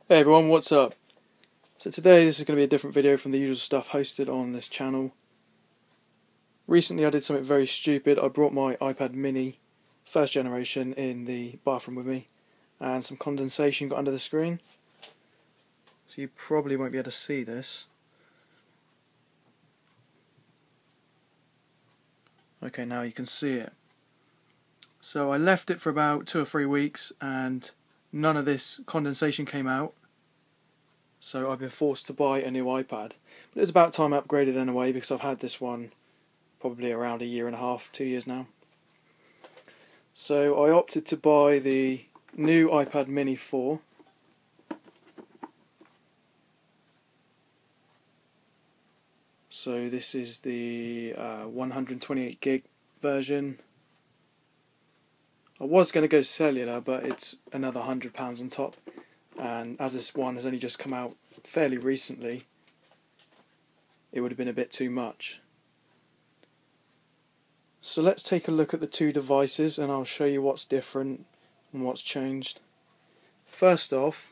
Hey everyone, what's up? So today this is going to be a different video from the usual stuff hosted on this channel. Recently I did something very stupid. I brought my iPad mini first generation in the bathroom with me and some condensation got under the screen. So you probably won't be able to see this. Okay, now you can see it. So I left it for about 2 or 3 weeks and none of this condensation came out. So I've been forced to buy a new iPad. But it's about time I upgraded anyway because I've had this one probably around 1.5 years, 2 years now. So I opted to buy the new iPad mini 4. So this is the 128 gig version. I was going to go cellular, but it's another £100 on top. And as this one has only just come out fairly recently, it would have been a bit too much. So let's take a look at the two devices and I'll show you what's different and what's changed. First off,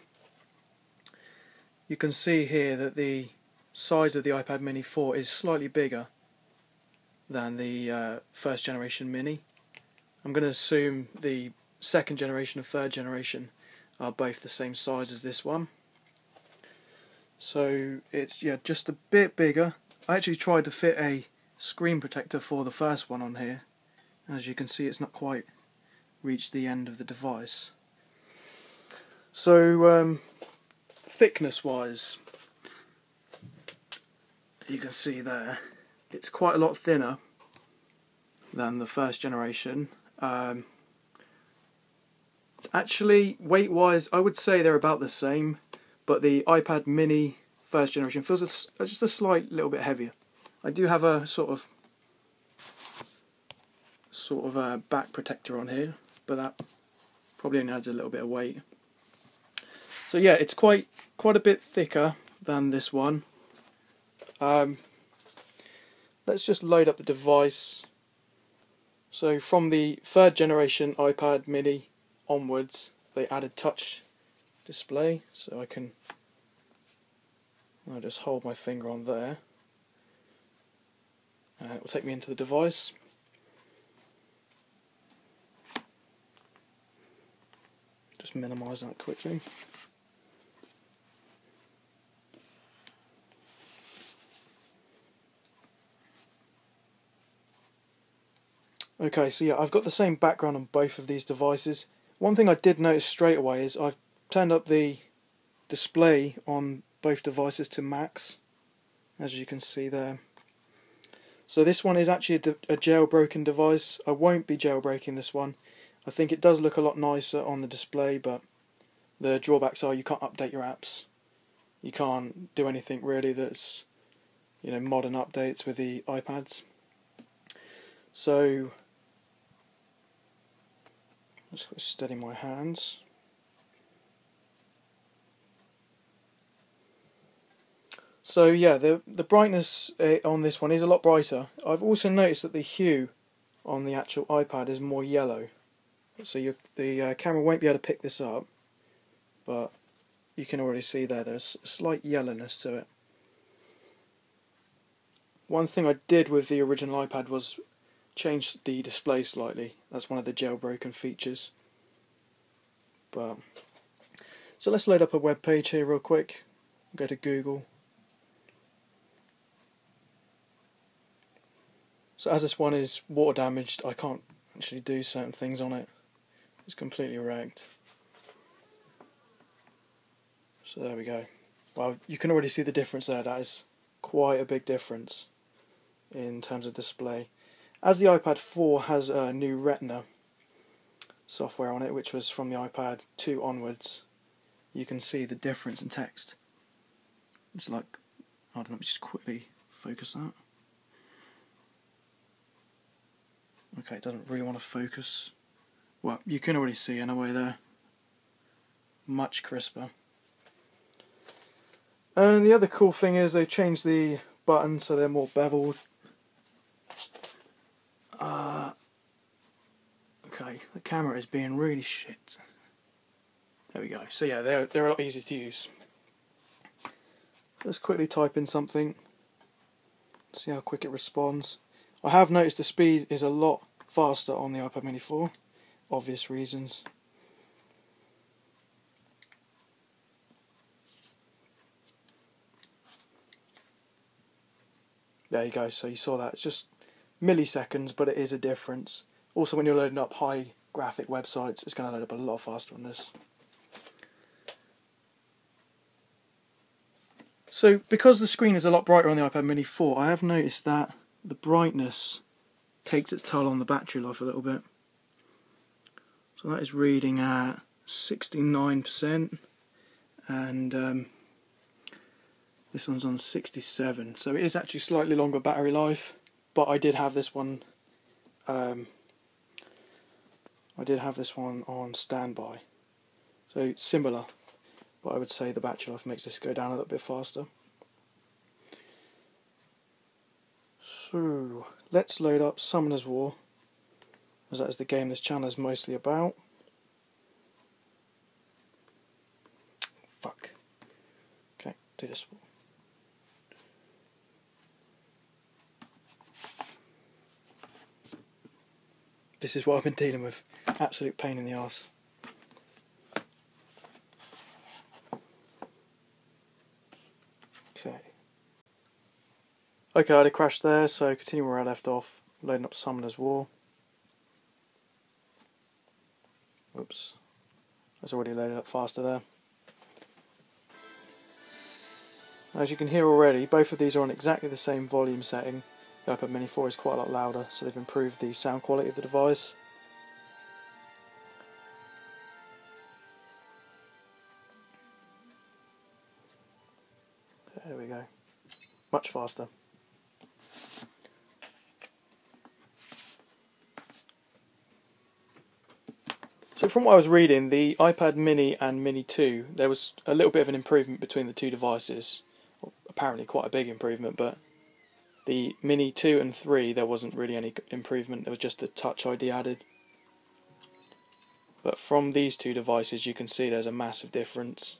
you can see here that the size of the iPad mini 4 is slightly bigger than the first generation mini. I'm going to assume the second generation and third generation are both the same size as this one. So it's just a bit bigger. I actually tried to fit a screen protector for the first one on here. As you can see, it's not quite reached the end of the device. So thickness wise, you can see there, it's quite a lot thinner than the first generation. It's actually, weight-wise, I would say they're about the same, but the iPad mini first generation feels just a slight little bit heavier. I do have a sort of a back protector on here, but that probably only adds a little bit of weight. So yeah, it's quite a bit thicker than this one. Let's just load up the device. So from the third generation iPad mini onwards, they added touch display, so I'll just hold my finger on there and it will take me into the device. Just minimise that quickly. Okay, so yeah, I've got the same background on both of these devices. One thing I did notice straight away is I've turned up the display on both devices to max, as you can see there. So this one is actually a jailbroken device. I won't be jailbreaking this one. I think it does look a lot nicer on the display, but the drawbacks are you can't update your apps. You can't do anything really that's, modern updates with the iPads. So just steady my hands. So yeah, the brightness on this one is a lot brighter. I've also noticed that the hue on the actual iPad is more yellow. So the camera won't be able to pick this up, but you can already see there's a slight yellowness to it. One thing I did with the original iPad was change the display slightly. That's one of the jailbroken features. So let's load up a web page here real quick. Go to Google. So as this one is water damaged, I can't actually do certain things on it. It's completely wrecked. So there we go. Well, you can already see the difference there. That is quite a big difference in terms of display. As the iPad 4 has a new retina software on it, which was from the iPad 2 onwards, you can see the difference in text. It's like, hold on, let me just quickly focus that. Okay, it doesn't really want to focus. Well, you can already see in a way there. Much crisper. And the other cool thing is they've changed the buttons so they're more beveled. Okay, the camera is being really shit. There we go. So yeah, they're a lot easier to use. Let's quickly type in something. See how quick it responds. I have noticed the speed is a lot faster on the iPad mini 4. Obvious reasons. There you go, so you saw that. It's just milliseconds, but it is a difference. Also, when you're loading up high graphic websites, it's going to load up a lot faster on this. So, because the screen is a lot brighter on the iPad mini 4, I have noticed that the brightness takes its toll on the battery life a little bit. So that is reading at 69%, and this one's on 67, so it is actually slightly longer battery life, but I did have this one on standby, so it's similar, but I would say the battery life makes this go down a little bit faster. So let's load up Summoner's War, as that is the game this channel is mostly about. Fuck. Okay, do this. This is what I've been dealing with. Absolute pain in the arse. Okay. Okay, I had a crash there, so continue where I left off. Loading up Summoner's War. Oops. That's already loaded up faster there. As you can hear already, both of these are on exactly the same volume setting. The iPad mini 4 is quite a lot louder, so they've improved the sound quality of the device. There we go. Much faster. So from what I was reading, the iPad mini and mini 2, there was a little bit of an improvement between the two devices. Well, apparently quite a big improvement, but the Mini 2 and 3 there wasn't really any improvement, there was just the Touch ID added. But from these two devices you can see there's a massive difference.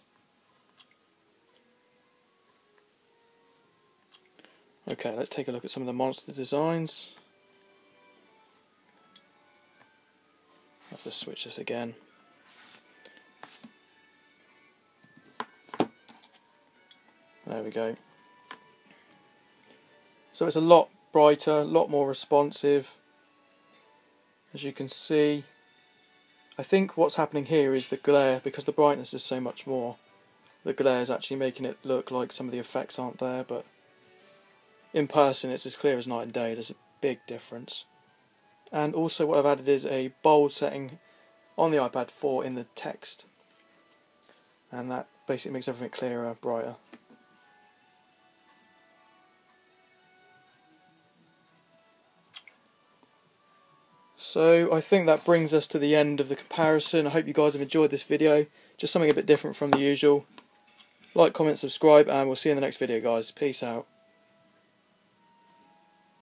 Okay, let's take a look at some of the monster designs. I have to switch this again. There we go. So it's a lot brighter, a lot more responsive. As you can see, I think what's happening here is the glare, because the brightness is so much more. The glare is actually making it look like some of the effects aren't there, but in person it's as clear as night and day. There's a big difference. And also what I've added is a bold setting on the iPad 4 in the text. And that basically makes everything clearer, brighter. So I think that brings us to the end of the comparison. I hope you guys have enjoyed this video. Just something a bit different from the usual. Like, comment, subscribe, and we'll see you in the next video, guys. Peace out.